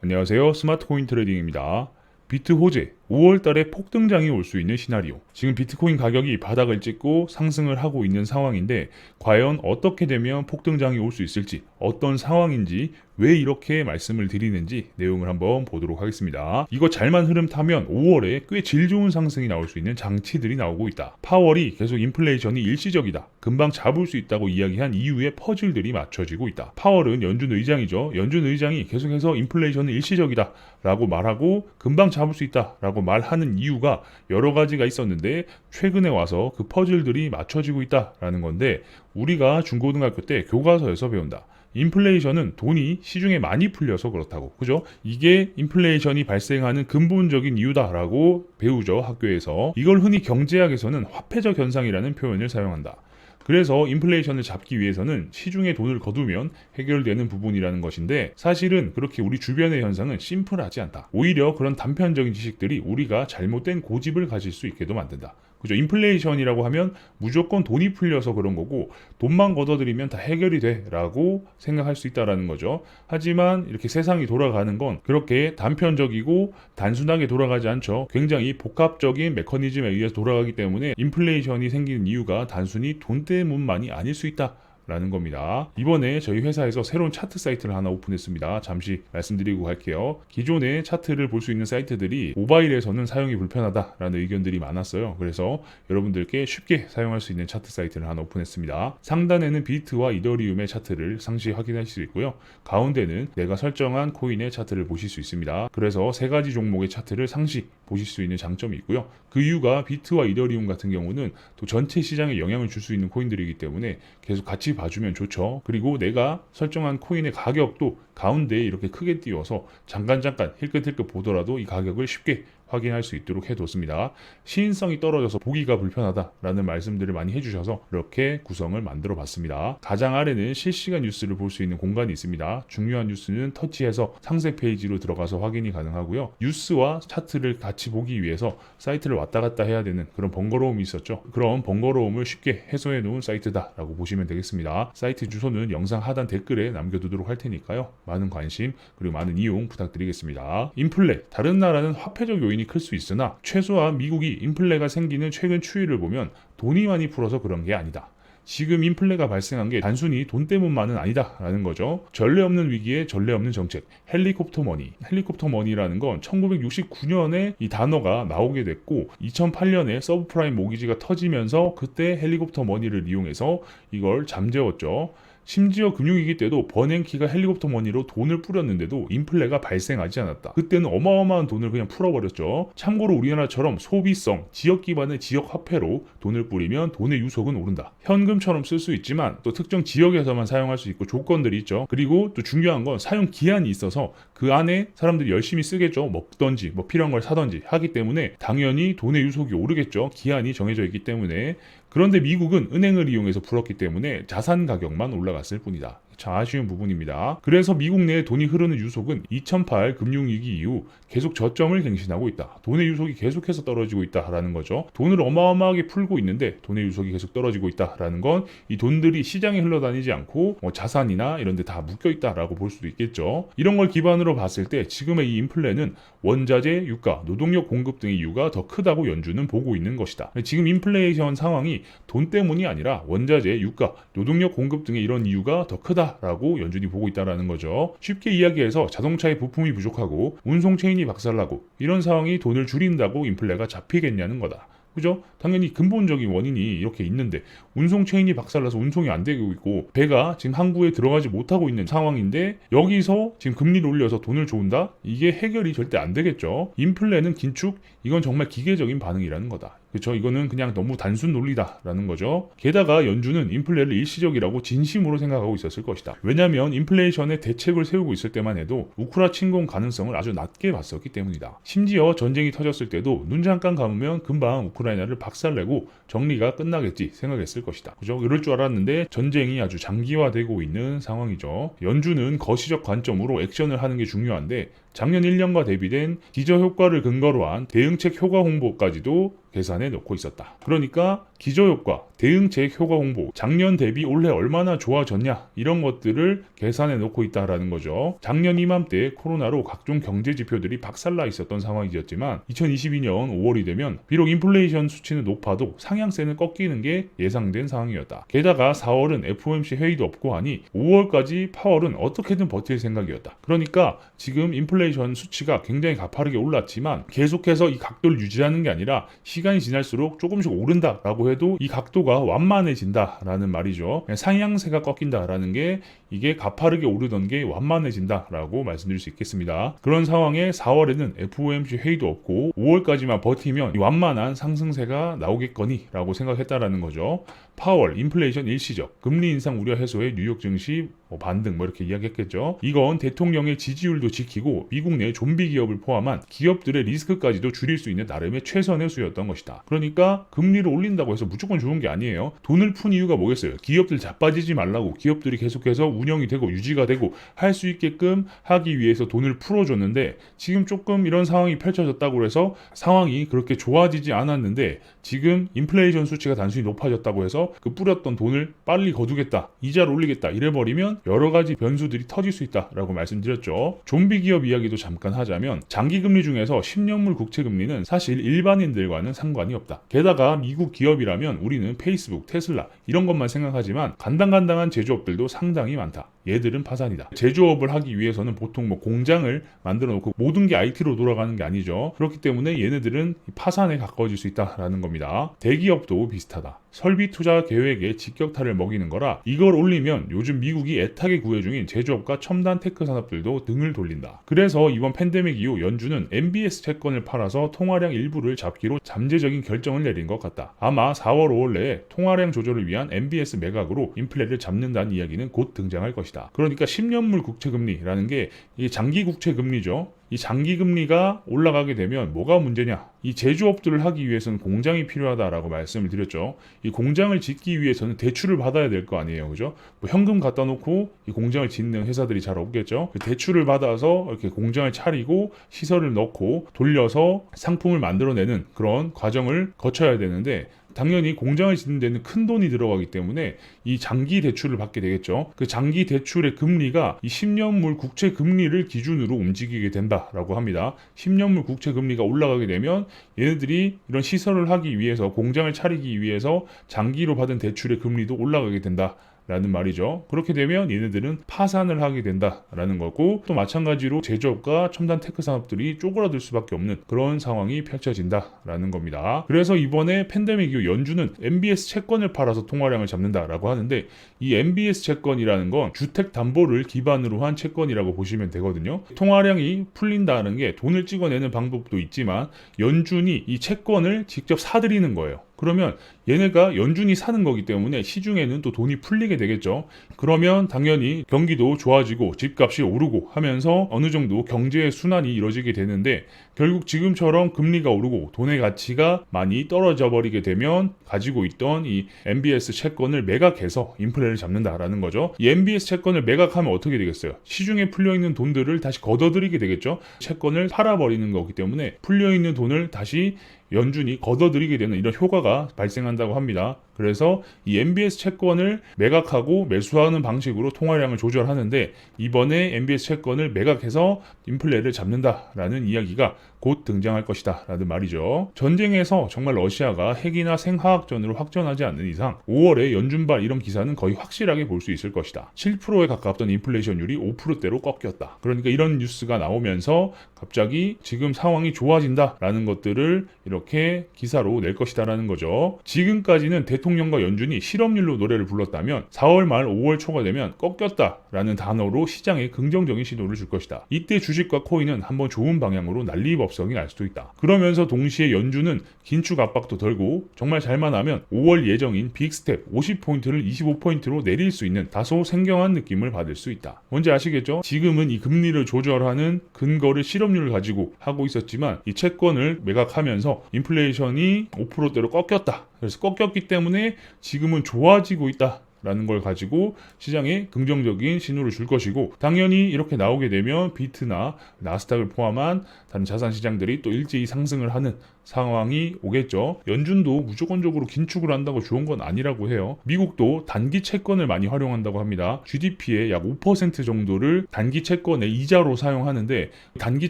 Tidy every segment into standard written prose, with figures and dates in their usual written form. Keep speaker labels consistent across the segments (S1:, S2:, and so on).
S1: 안녕하세요. 스마트코인 트레이딩입니다. 비트 호재 5월달에 폭등장이 올 수 있는 시나리오. 지금 비트코인 가격이 바닥을 찍고 상승을 하고 있는 상황인데 과연 어떻게 되면 폭등장이 올 수 있을지, 어떤 상황인지, 왜 이렇게 말씀을 드리는지 내용을 한번 보도록 하겠습니다. 이거 잘만 흐름 타면 5월에 꽤 질 좋은 상승이 나올 수 있는 장치들이 나오고 있다. 파월이 계속 인플레이션이 일시적이다, 금방 잡을 수 있다고 이야기한 이후에 퍼즐들이 맞춰지고 있다. 파월은 연준 의장이죠. 연준 의장이 계속해서 인플레이션은 일시적이다 라고 말하고 금방 잡을 수 있다 라고 말하는 이유가 여러 가지가 있었는데 최근에 와서 그 퍼즐들이 맞춰지고 있다라는 건데, 우리가 중고등학교 때 교과서에서 배운다. 인플레이션은 돈이 시중에 많이 풀려서 그렇다고. 그죠? 이게 인플레이션이 발생하는 근본적인 이유다라고 배우죠, 학교에서. 이걸 흔히 경제학에서는 화폐적 현상이라는 표현을 사용한다. 그래서 인플레이션을 잡기 위해서는 시중에 돈을 거두면 해결되는 부분이라는 것인데, 사실은 그렇게 우리 주변의 현상은 심플하지 않다. 오히려 그런 단편적인 지식들이 우리가 잘못된 고집을 가질 수 있게도 만든다. 그죠? 인플레이션이라고 하면 무조건 돈이 풀려서 그런 거고, 돈만 걷어들이면 다 해결이 돼 라고 생각할 수 있다라는 거죠. 하지만 이렇게 세상이 돌아가는 건 그렇게 단편적이고 단순하게 돌아가지 않죠. 굉장히 복합적인 메커니즘에 의해서 돌아가기 때문에 인플레이션이 생기는 이유가 단순히 돈 때문만이 아닐 수 있다 라는 겁니다. 이번에 저희 회사에서 새로운 차트 사이트를 하나 오픈했습니다. 잠시 말씀드리고 갈게요. 기존의 차트를 볼 수 있는 사이트들이 모바일에서는 사용이 불편하다라는 의견들이 많았어요. 그래서 여러분들께 쉽게 사용할 수 있는 차트 사이트를 하나 오픈했습니다. 상단에는 비트와 이더리움의 차트를 상시 확인하실 수 있고요. 가운데는 내가 설정한 코인의 차트를 보실 수 있습니다. 그래서 세 가지 종목의 차트를 상시 보실 수 있는 장점이 있고요. 그 이유가 비트와 이더리움 같은 경우는 또 전체 시장에 영향을 줄 수 있는 코인들이기 때문에 계속 같이 봐주면 좋죠. 그리고 내가 설정한 코인의 가격도 가운데에 이렇게 크게 띄워서 잠깐 힐끗힐끗 보더라도 이 가격을 쉽게 확인할 수 있도록 해뒀습니다. 시인성이 떨어져서 보기가 불편하다라는 말씀들을 많이 해주셔서 이렇게 구성을 만들어 봤습니다. 가장 아래는 실시간 뉴스를 볼 수 있는 공간이 있습니다. 중요한 뉴스는 터치해서 상세 페이지로 들어가서 확인이 가능하고요. 뉴스와 차트를 같이 보기 위해서 사이트를 왔다 갔다 해야 되는 그런 번거로움이 있었죠. 그런 번거로움을 쉽게 해소해 놓은 사이트다라고 보시면 되겠습니다. 사이트 주소는 영상 하단 댓글에 남겨두도록 할 테니까요. 많은 관심 그리고 많은 이용 부탁드리겠습니다. 인플레, 다른 나라는 화폐적 요인이 클 수 있으나 최소한 미국이 인플레가 생기는 최근 추이를 보면 돈이 많이 풀어서 그런 게 아니다. 지금 인플레가 발생한 게 단순히 돈 때문만은 아니다라는 거죠. 전례 없는 위기에 전례 없는 정책, 헬리콥터 머니. 헬리콥터 머니라는 건 1969년에 이 단어가 나오게 됐고 2008년에 서브프라임 모기지가 터지면서 그때 헬리콥터 머니를 이용해서 이걸 잠재웠죠. 심지어 금융위기 때도 버냉키가 헬리콥터 머니로 돈을 뿌렸는데도 인플레가 발생하지 않았다. 그때는 어마어마한 돈을 그냥 풀어버렸죠. 참고로 우리나라처럼 소비성, 지역 기반의 지역 화폐로 돈을 뿌리면 돈의 유속은 오른다. 현금처럼 쓸 수 있지만 또 특정 지역에서만 사용할 수 있고 조건들이 있죠. 그리고 또 중요한 건 사용 기한이 있어서 그 안에 사람들이 열심히 쓰겠죠. 먹던지 뭐 필요한 걸 사던지 하기 때문에 당연히 돈의 유속이 오르겠죠. 기한이 정해져 있기 때문에. 그런데 미국은 은행을 이용해서 풀었기 때문에 자산 가격만 올라갔을 뿐이다. 참 아쉬운 부분입니다. 그래서 미국 내에 돈이 흐르는 유속은 2008 금융위기 이후 계속 저점을 갱신하고 있다. 돈의 유속이 계속해서 떨어지고 있다라는 거죠. 돈을 어마어마하게 풀고 있는데 돈의 유속이 계속 떨어지고 있다라는 건 이 돈들이 시장에 흘러다니지 않고 자산이나 이런 데 다 묶여 있다라고 볼 수도 있겠죠. 이런 걸 기반으로 봤을 때 지금의 이 인플레는 원자재, 유가, 노동력 공급 등의 이유가 더 크다고 연준은 보고 있는 것이다. 지금 인플레이션 상황이 돈 때문이 아니라 원자재, 유가, 노동력 공급 등의 이런 이유가 더 크다라고 연준이 보고 있다라는 거죠. 쉽게 이야기해서 자동차의 부품이 부족하고 운송 체인이 박살나고 이런 상황이 돈을 줄인다고 인플레가 잡히겠냐는 거다. 그죠? 당연히 근본적인 원인이 이렇게 있는데 운송 체인이 박살나서 운송이 안 되고 있고 배가 지금 항구에 들어가지 못하고 있는 상황인데 여기서 지금 금리를 올려서 돈을 줘온다? 이게 해결이 절대 안 되겠죠. 인플레는 긴축? 이건 정말 기계적인 반응이라는 거다. 그렇죠? 이거는 그냥 너무 단순 논리다라는 거죠. 게다가 연준은 인플레를 일시적이라고 진심으로 생각하고 있었을 것이다. 왜냐하면 인플레이션에 대책을 세우고 있을 때만 해도 우크라 침공 가능성을 아주 낮게 봤었기 때문이다. 심지어 전쟁이 터졌을 때도 눈 잠깐 감으면 금방 우크라이나를 박살내고 정리가 끝나겠지 생각했을 것이다. 그죠? 이럴 줄 알았는데 전쟁이 아주 장기화되고 있는 상황이죠. 연준은 거시적 관점으로 액션을 하는 게 중요한데 작년 1년과 대비된 기저 효과를 근거로 한 대응책 효과 홍보까지도 계산해 놓고 있었다. 그러니까 기저효과, 대응책 효과 홍보, 작년 대비 올해 얼마나 좋아졌냐 이런 것들을 계산해 놓고 있다라는 거죠. 작년 이맘때 코로나로 각종 경제 지표들이 박살나 있었던 상황이었지만 2022년 5월이 되면 비록 인플레이션 수치는 높아도 상향세는 꺾이는 게 예상된 상황이었다. 게다가 4월은 FOMC 회의도 없고 하니 5월까지 파월은 어떻게든 버틸 생각이었다. 그러니까 지금 인플레이션 수치가 굉장히 가파르게 올랐지만 계속해서 이 각도를 유지하는 게 아니라 시간이 지날수록 조금씩 오른다라고 해도 이 각도가 완만해진다라는 말이죠. 상향세가 꺾인다라는 게 이게 가파르게 오르던 게 완만해진다라고 말씀드릴 수 있겠습니다. 그런 상황에 4월에는 FOMC 회의도 없고 5월까지만 버티면 이 완만한 상승세가 나오겠거니라고 생각했다라는 거죠. 파월, 인플레이션 일시적, 금리 인상 우려 해소에 뉴욕 증시 반등 이렇게 이야기했겠죠. 이건 대통령의 지지율도 지키고 미국 내 좀비 기업을 포함한 기업들의 리스크까지도 줄일 수 있는 나름의 최선의 수였던 것이다. 그러니까 금리를 올린다고 해서 무조건 좋은 게 아니에요. 돈을 푼 이유가 뭐겠어요? 기업들 자빠지지 말라고, 기업들이 계속해서 운영이 되고 유지가 되고 할 수 있게끔 하기 위해서 돈을 풀어줬는데 지금 조금 이런 상황이 펼쳐졌다고 해서 상황이 그렇게 좋아지지 않았는데 지금 인플레이션 수치가 단순히 높아졌다고 해서 그 뿌렸던 돈을 빨리 거두겠다, 이자를 올리겠다 이래버리면 여러 가지 변수들이 터질 수 있다라고 말씀드렸죠. 좀비 기업 이야기도 잠깐 하자면 장기금리 중에서 10년물 국채금리는 사실 일반인들과는 상관이 없다. 게다가 미국 기업이라면 우리는 페이스북, 테슬라 이런 것만 생각하지만 간당간당한 제조업들도 상당히 많다. 얘들은 파산이다. 제조업을 하기 위해서는 보통 공장을 만들어 놓고 모든 게 IT로 돌아가는 게 아니죠. 그렇기 때문에 얘네들은 파산에 가까워질 수 있다라는 겁니다. 대기업도 비슷하다. 설비 투자 계획에 직격탄을 먹이는 거라 이걸 올리면 요즘 미국이 애타게 구애 중인 제조업과 첨단 테크 산업들도 등을 돌린다. 그래서 이번 팬데믹 이후 연준은 MBS 채권을 팔아서 통화량 일부를 잡기로 잠재적인 결정을 내린 것 같다. 아마 4월 5월 내에 통화량 조절을 위한 MBS 매각으로 인플레를 잡는다는 이야기는 곧 등장할 것이다. 그러니까 10년물 국채금리라는 게 이게 장기 국채금리죠. 이 장기금리가 올라가게 되면 뭐가 문제냐? 이 제조업들을 하기 위해서는 공장이 필요하다라고 말씀을 드렸죠. 이 공장을 짓기 위해서는 대출을 받아야 될 거 아니에요, 그죠? 현금 갖다 놓고 이 공장을 짓는 회사들이 잘 없겠죠. 그 대출을 받아서 이렇게 공장을 차리고 시설을 넣고 돌려서 상품을 만들어내는 그런 과정을 거쳐야 되는데 당연히 공장을 짓는 데는 큰 돈이 들어가기 때문에 이 장기 대출을 받게 되겠죠. 그 장기 대출의 금리가 이 10년물 국채 금리를 기준으로 움직이게 된다라고 합니다. 10년물 국채 금리가 올라가게 되면 얘네들이 이런 시설을 하기 위해서 공장을 차리기 위해서 장기로 받은 대출의 금리도 올라가게 된다. 라는 말이죠. 그렇게 되면 얘네들은 파산을 하게 된다라는 거고 또 마찬가지로 제조업과 첨단 테크 산업들이 쪼그라들 수밖에 없는 그런 상황이 펼쳐진다라는 겁니다. 그래서 이번에 팬데믹 이후 연준은 MBS 채권을 팔아서 통화량을 잡는다라고 하는데 이 MBS 채권이라는 건 주택 담보를 기반으로 한 채권이라고 보시면 되거든요. 통화량이 풀린다는 게 돈을 찍어내는 방법도 있지만 연준이 이 채권을 직접 사들이는 거예요. 그러면 얘네가 연준이 사는 거기 때문에 시중에는 또 돈이 풀리게 되겠죠. 그러면 당연히 경기도 좋아지고 집값이 오르고 하면서 어느 정도 경제의 순환이 이루어지게 되는데 결국 지금처럼 금리가 오르고 돈의 가치가 많이 떨어져 버리게 되면 가지고 있던 이 MBS 채권을 매각해서 인플레를 잡는다라는 거죠. 이 MBS 채권을 매각하면 어떻게 되겠어요? 시중에 풀려있는 돈들을 다시 걷어들이게 되겠죠. 채권을 팔아버리는 거기 때문에 풀려있는 돈을 다시 연준이 걷어들이게 되는 이런 효과가 발생한다고 합니다. 그래서 이 MBS 채권을 매각하고 매수하는 방식으로 통화량을 조절하는데 이번에 MBS 채권을 매각해서 인플레를 잡는다라는 이야기가 곧 등장할 것이다 라는 말이죠. 전쟁에서 정말 러시아가 핵이나 생화학전으로 확전하지 않는 이상 5월에 연준발 이런 기사는 거의 확실하게 볼 수 있을 것이다. 7%에 가깝던 인플레이션율이 5%대로 꺾였다. 그러니까 이런 뉴스가 나오면서 갑자기 지금 상황이 좋아진다라는 것들을 이렇게 기사로 낼 것이다라는 거죠. 지금까지는 대통령과 연준이 실업률로 노래를 불렀다면 4월 말 5월 초가 되면 꺾였다라는 단어로 시장에 긍정적인 신호를 줄 것이다. 이때 주식과 코인은 한번 좋은 방향으로 난리법석이 날 수도 있다. 그러면서 동시에 연준은 긴축 압박도 덜고 정말 잘만 하면 5월 예정인 빅스텝 50포인트를 25포인트로 내릴 수 있는 다소 생경한 느낌을 받을 수 있다. 뭔지 아시겠죠? 지금은 이 금리를 조절하는 근거를 실업률을 가지고 하고 있었지만 이 채권을 매각하면서 인플레이션이 5%대로 꺾였다. 그래서 꺾였기 때문에 지금은 좋아지고 있다. 라는 걸 가지고 시장에 긍정적인 신호를 줄 것이고, 당연히 이렇게 나오게 되면 비트나 나스닥을 포함한 다른 자산 시장들이 또 일제히 상승을 하는 상황이 오겠죠. 연준도 무조건적으로 긴축을 한다고 좋은 건 아니라고 해요. 미국도 단기 채권을 많이 활용한다고 합니다. GDP의 약 5% 정도를 단기 채권의 이자로 사용하는데, 단기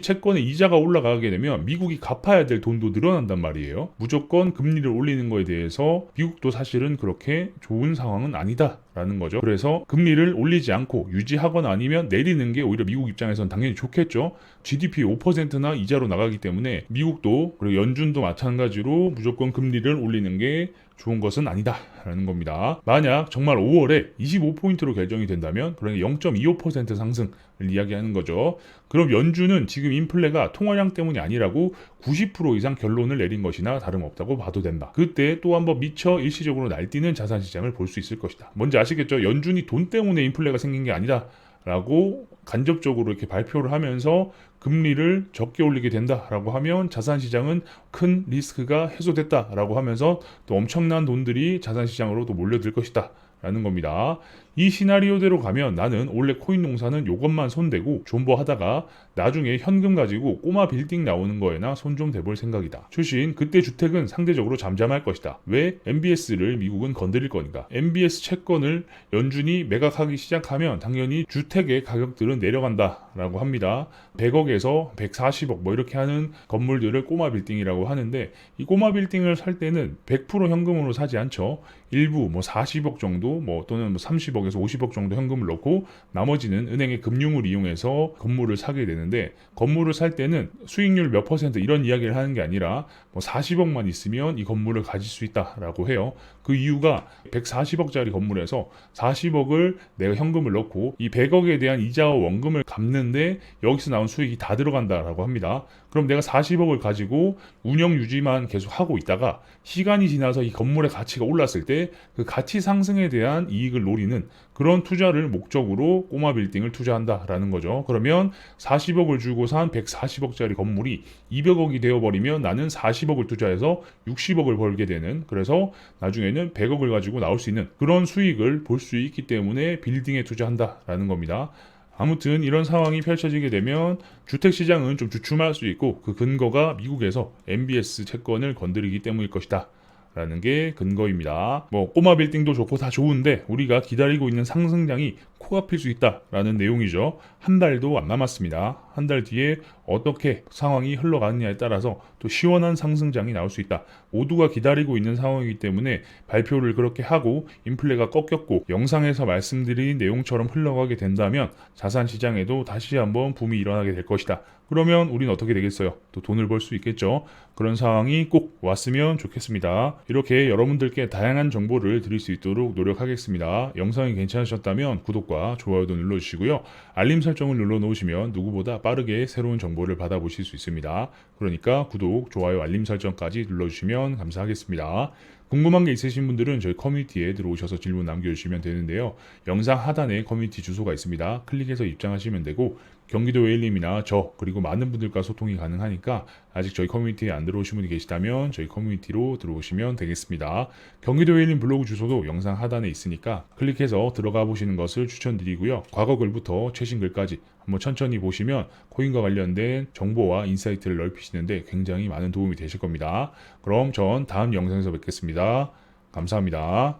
S1: 채권의 이자가 올라가게 되면 미국이 갚아야 될 돈도 늘어난단 말이에요. 무조건 금리를 올리는 거에 대해서 미국도 사실은 그렇게 좋은 상황은 아니다 라는 거죠. 그래서 금리를 올리지 않고 유지하거나 아니면 내리는 게 오히려 미국 입장에서는 당연히 좋겠죠. GDP 5%나 이자로 나가기 때문에 미국도, 그리고 연준도 마찬가지로 무조건 금리를 올리는 게 좋은 것은 아니다 라는 겁니다. 만약 정말 5월에 25포인트로 결정이 된다면, 그러니까 0.25% 상승을 이야기하는 거죠. 그럼 연준은 지금 인플레가 통화량 때문이 아니라고 90% 이상 결론을 내린 것이나 다름없다고 봐도 된다. 그때 또 한번 미처 일시적으로 날뛰는 자산시장을 볼 수 있을 것이다. 뭔지 아시겠죠? 연준이 돈 때문에 인플레가 생긴 게 아니다 라고 간접적으로 이렇게 발표를 하면서 금리를 적게 올리게 된다라고 하면 자산시장은 큰 리스크가 해소됐다라고 하면서 또 엄청난 돈들이 자산시장으로 또 몰려들 것이다 라는 겁니다. 이 시나리오대로 가면 나는 원래 코인 농사는 요것만 손대고 존버하다가 나중에 현금 가지고 꼬마 빌딩 나오는 거에나 손 좀 대볼 생각이다. 출신 그때 주택은 상대적으로 잠잠할 것이다. 왜? MBS를 미국은 건드릴 거니까. MBS 채권을 연준이 매각하기 시작하면 당연히 주택의 가격들은 내려간다 라고 합니다. 100억에서 140억 뭐 이렇게 하는 건물들을 꼬마 빌딩이라고 하는데, 이 꼬마 빌딩을 살 때는 100% 현금으로 사지 않죠. 일부 뭐 40억 정도 뭐 또는 뭐 30억에서 50억 정도 현금을 넣고 나머지는 은행의 금융을 이용해서 건물을 사게 되는데, 건물을 살 때는 수익률 몇 퍼센트 이런 이야기를 하는 게 아니라 뭐 40억만 있으면 이 건물을 가질 수 있다라고 해요. 그 이유가 140억짜리 건물에서 40억을 내가 현금을 넣고 이 100억에 대한 이자와 원금을 갚는데 여기서 나온 수익이 다 들어간다라고 합니다. 그럼 내가 40억을 가지고 운영 유지만 계속 하고 있다가 시간이 지나서 이 건물의 가치가 올랐을 때 그 가치 상승에 대한 이익을 노리는 그런 투자를 목적으로 꼬마 빌딩을 투자한다라는 거죠. 그러면 40억을 주고 산 140억짜리 건물이 200억이 되어버리면 나는 40억을 투자해서 60억을 벌게 되는, 그래서 나중에는 100억을 가지고 나올 수 있는 그런 수익을 볼 수 있기 때문에 빌딩에 투자한다라는 겁니다. 아무튼 이런 상황이 펼쳐지게 되면 주택시장은 좀 주춤할 수 있고, 그 근거가 미국에서 MBS 채권을 건드리기 때문일 것이다 라는 게 근거입니다. 뭐 꼬마 빌딩도 좋고 다 좋은데 우리가 기다리고 있는 상승장이 코앞일 수 있다라는 내용이죠. 한 달도 안 남았습니다. 한 달 뒤에 어떻게 상황이 흘러가느냐에 따라서 또 시원한 상승장이 나올 수 있다. 모두가 기다리고 있는 상황이기 때문에 발표를 그렇게 하고 인플레가 꺾였고 영상에서 말씀드린 내용처럼 흘러가게 된다면 자산시장에도 다시 한번 붐이 일어나게 될 것이다. 그러면 우린 어떻게 되겠어요? 또 돈을 벌 수 있겠죠. 그런 상황이 꼭 왔으면 좋겠습니다. 이렇게 여러분들께 다양한 정보를 드릴 수 있도록 노력하겠습니다. 영상이 괜찮으셨다면 구독과 좋아요도 눌러주시고요. 알림 설정을 눌러놓으시면 누구보다 빠르게 새로운 정보를 받아보실 수 있습니다. 그러니까 구독, 좋아요, 알림 설정까지 눌러주시면 감사하겠습니다. 궁금한 게 있으신 분들은 저희 커뮤니티에 들어오셔서 질문 남겨주시면 되는데요. 영상 하단에 커뮤니티 주소가 있습니다. 클릭해서 입장하시면 되고, 경기도 웨일님이나 저 그리고 많은 분들과 소통이 가능하니까 아직 저희 커뮤니티에 안 들어오신 분이 계시다면 저희 커뮤니티로 들어오시면 되겠습니다. 경기도 웨일님 블로그 주소도 영상 하단에 있으니까 클릭해서 들어가 보시는 것을 추천드리고요. 과거 글부터 최신 글까지 한번 천천히 보시면 코인과 관련된 정보와 인사이트를 넓히시는데 굉장히 많은 도움이 되실 겁니다. 그럼 전 다음 영상에서 뵙겠습니다. 감사합니다.